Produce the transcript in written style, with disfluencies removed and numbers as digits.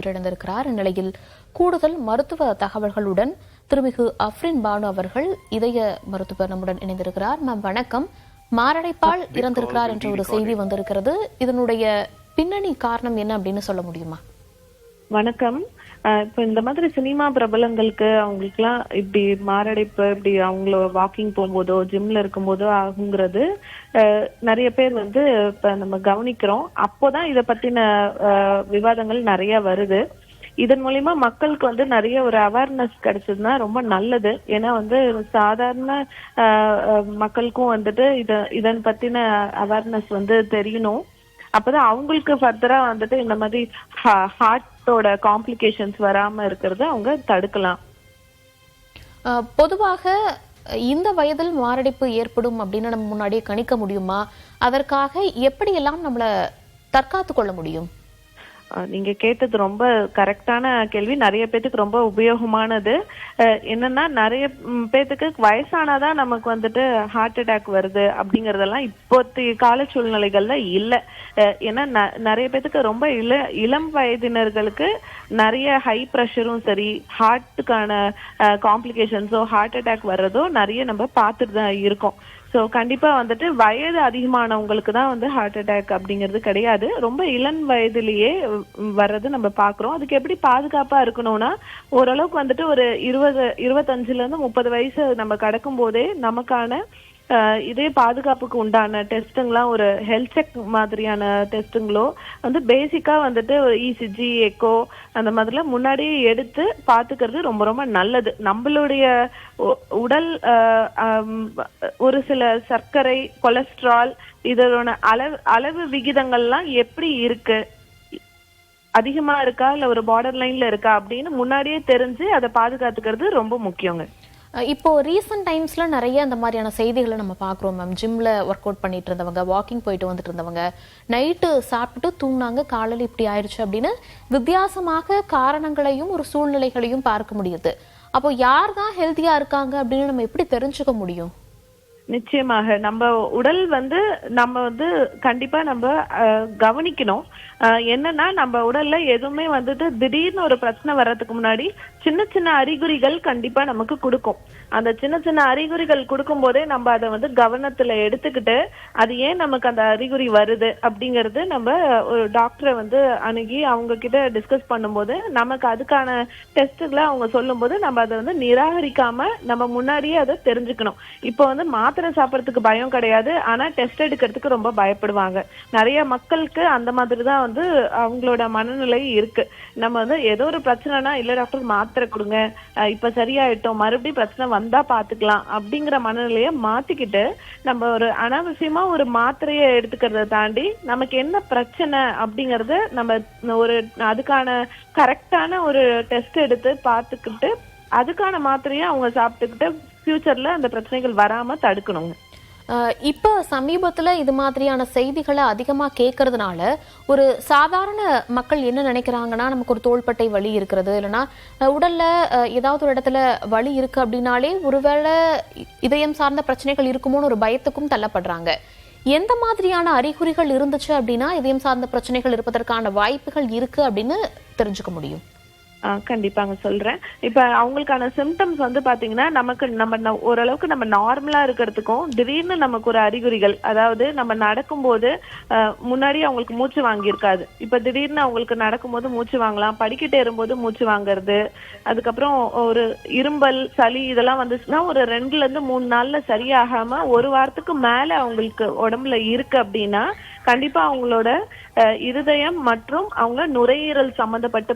உயிரிழந்திருக்கிறார். இந்நிலையில் கூடுதல் மருத்துவ தகவல்களுடன் திருமிகு அஃப்ரின் பானு அவர்கள் இதய மருத்துவர் நம்முடன் இணைந்திருக்கிறார். மேம் வணக்கம். மாரடைப்பால் இறந்திருக்கிறார் என்ற ஒரு செய்தி வந்திருக்கிறது. இதனுடைய பின்னணி காரணம் என்ன அப்படின்னு சொல்ல முடியுமா? வணக்கம். இப்ப இந்த மாதிரி சினிமா பிரபலங்களுக்கு அவங்களுக்குலாம் இப்படி மாரடைப்பு இப்படி அவங்கள வாக்கிங் போகும்போதோ ஜிம்ல இருக்கும்போதோ ஆகுங்கிறது நிறைய பேர் இப்ப நம்ம கவனிக்கிறோம். அப்போதான் இத பத்தின விவாதங்கள் நிறைய வருது. இதன் மூலியமா மக்களுக்கு நிறைய ஒரு அவேர்னஸ் கிடைச்சதுன்னா ரொம்ப நல்லது. ஏன்னா சாதாரண மக்களுக்கும் இதன் பத்தின அவேர்னஸ் தெரியணும். அப்பதான் அவங்களுக்கு ஃபர்தரா இந்த மாதிரி ஹார்ட்டோட காம்ப்ளிகேஷன்ஸ் வராம இருக்கிறத அவங்க தடுக்கலாம். பொதுவாக இந்த வயதில் மாரடைப்பு ஏற்படும் அப்படின்னு நம்ம முன்னாடியே கணிக்க முடியுமா? அதற்காக எப்படி எல்லாம் நம்மள தற்காத்து கொள்ள முடியும்? நீங்க கேட்டது ரொம்ப கரெக்டான கேள்வி. நிறைய பேத்துக்கு ரொம்ப உபயோகமானது. என்னன்னா நிறைய பேத்துக்கு வயசானாதான் நமக்கு ஹார்ட் அட்டாக் வருது அப்படிங்கறதெல்லாம் இப்போதைய கால சூழ்நிலைகள்ல இல்ல. ஏன்னா நிறைய பேத்துக்கு ரொம்ப இளம் வயதினர்களுக்கு நிறைய ஹை ப்ரெஷரும் சரி, ஹார்ட்டுக்கான காம்ப்ளிகேஷன்ஸோ ஹார்ட் அட்டாக் வர்றதோ நிறைய நம்ம பார்த்துட்டு தான் இருக்கோம். ஸோ கண்டிப்பா வயது அதிகமானவங்களுக்கு தான் ஹார்ட் அட்டாக் அப்படிங்கிறது கிடையாது. ரொம்ப இளம் வயதிலேயே வர்றது நம்ம பாக்குறோம். அதுக்கு எப்படி பாதுகாப்பா இருக்கணும்னா, ஓரளவுக்கு ஒரு 25 இருந்து 30 வயசு நம்ம கடக்கும் போதே நமக்கான இதே பாதுகாப்புக்கு உண்டான டெஸ்ட்டுங்களாம், ஒரு ஹெல்த் செக் மாதிரியான டெஸ்ட்டுங்களோ பேசிக்கா ஒரு இசிஜி, எக்கோ அந்த மாதிரிலாம் முன்னாடியே எடுத்து பாத்துக்கிறது ரொம்ப ரொம்ப நல்லது. நம்மளுடைய உடல் ஒரு சில சர்க்கரை, கொலஸ்ட்ரால் இதோட அளவு விகிதங்கள்லாம் எப்படி இருக்கு, அதிகமா இருக்கா இல்ல ஒரு பார்டர் லைன்ல இருக்கா அப்படின்னு முன்னாடியே தெரிஞ்சு அதை பாதுகாத்துக்கிறது ரொம்ப முக்கியங்க. இப்போ ரீசன்ட் டைம்ஸ்ல நிறைய இந்த மாதிரியான செய்திகளை நம்ம பாக்குறோம் மேம். ஜிம்ல ஒர்க் அவுட் பண்ணிட்டு இருந்தவங்க, வாக்கிங் போயிட்டு வந்துட்டு இருந்தவங்க, நைட்டு சாப்பிட்டு தூங்கினாங்க, காலையில இப்படி ஆயிடுச்சு அப்படின்னு வித்தியாசமாக காரணங்களையும் ஒரு சூழ்நிலைகளையும் பார்க்க முடியுது. அப்போ யார் தான் ஹெல்த்தியா இருக்காங்க அப்படின்னு நம்ம எப்படி தெரிஞ்சுக்க முடியும்? நிச்சயமாக நம்ம உடல் நம்ம கண்டிப்பா நம்ம கவனிக்கணும். என்னன்னா நம்ம உடல்ல எதுவுமே திடீர்னு ஒரு பிரச்சனை வர்றதுக்கு முன்னாடி சின்ன சின்ன அறிகுறிகள் கண்டிப்பா நமக்கு கொடுக்கும். அந்த சின்ன சின்ன அறிகுறிகள் கொடுக்கும் போதே நம்ம அதை கவனத்துல எடுத்துக்கிட்டு அது ஏன் நமக்கு அந்த அறிகுறி வருது அப்படிங்கறது நம்ம ஒரு டாக்டரை அணுகி அவங்க கிட்ட டிஸ்கஸ் பண்ணும்போது நமக்கு அதுக்கான டெஸ்ட்களை அவங்க சொல்லும் போது நம்ம அதை நிராகரிக்காம நம்ம முன்னாடியே அதை தெரிஞ்சுக்கணும். இப்போ மாத்திரை சாப்பிடறதுக்கு பயம் கிடையாது, ஆனா டெஸ்ட் எடுக்கிறதுக்கு ரொம்ப பயப்படுவாங்க. நிறைய மக்களுக்கு அந்த மாதிரிதான் அவங்களோட மனநிலை இருக்கு. நம்ம ஏதோ ஒரு பிரச்சனைனா, இல்ல டாக்டர் மாத்திரை கொடுங்க, இப்ப சரியாயிட்டோம், மறுபடியும் பிரச்சனை வந்தா பாத்துக்கலாம் அப்படிங்கிற மனநிலைய மாத்திக்கிட்டு நம்ம ஒரு அனாவசியமா ஒரு மாத்திரையை எடுத்துக்கிறத தாண்டி நமக்கு என்ன பிரச்சனை அப்படிங்கறத நம்ம ஒரு அதுக்கான கரெக்டான ஒரு டெஸ்ட் எடுத்து பாத்துக்கிட்டு அதுக்கான மாத்திரையை அவங்க சாப்பிட்டுக்கிட்டு ஃபியூச்சர்ல அந்த பிரச்சனைகள் வராம தடுக்கணுங்க. இப்ப சமீபத்துல இது மாதிரியான செய்திகளை அதிகமா கேட்கறதுனால ஒரு சாதாரண மக்கள் என்ன நினைக்கிறாங்கன்னா, நமக்கு ஒரு தோள்பட்டை வலி இருக்கிறது, இல்லைன்னா உடல்ல ஏதாவது ஒரு இடத்துல வலி இருக்கு அப்படின்னாலே ஒருவேளை இதயம் சார்ந்த பிரச்சனைகள் இருக்குமோன்னு ஒரு பயத்துக்கும் தள்ளப்படுறாங்க. எந்த மாதிரியான அறிகுறிகள் இருந்துச்சு அப்படின்னா இதயம் சார்ந்த பிரச்சனைகள் இருப்பதற்கான வாய்ப்புகள் இருக்கு அப்படின்னு தெரிஞ்சுக்க முடியும்? கண்டிப்பாங்க சொல்றேன். இப்ப அவங்களுக்கான சிம்டம்ஸ் பாத்தீங்கன்னா, நம்ம ஓரளவுக்கு நம்ம நார்மலா இருக்கிறதுக்கும் திடீர்னு நமக்கு ஒரு அறிகுறிகள், அதாவது நம்ம நடக்கும்போது முன்னாடி அவங்களுக்கு மூச்சு வாங்கி இருக்காது, இப்ப திடீர்னு அவங்களுக்கு நடக்கும்போது மூச்சு வாங்கலாம், படிக்கிட்டு ஏறும்போது மூச்சு வாங்குறது, அதுக்கப்புறம் ஒரு இரும்பல், சளி இதெல்லாம் வந்துச்சுன்னா ஒரு 2 இருந்து 3 நாள்ல சரியாகாம 1 வாரத்துக்கு மேல அவங்களுக்கு உடம்புல இருக்கு அப்படின்னா கண்டிப்பா அவங்களோட இருதயம் மற்றும் அவங்க நுரையீரல் சம்பந்தப்பட்ட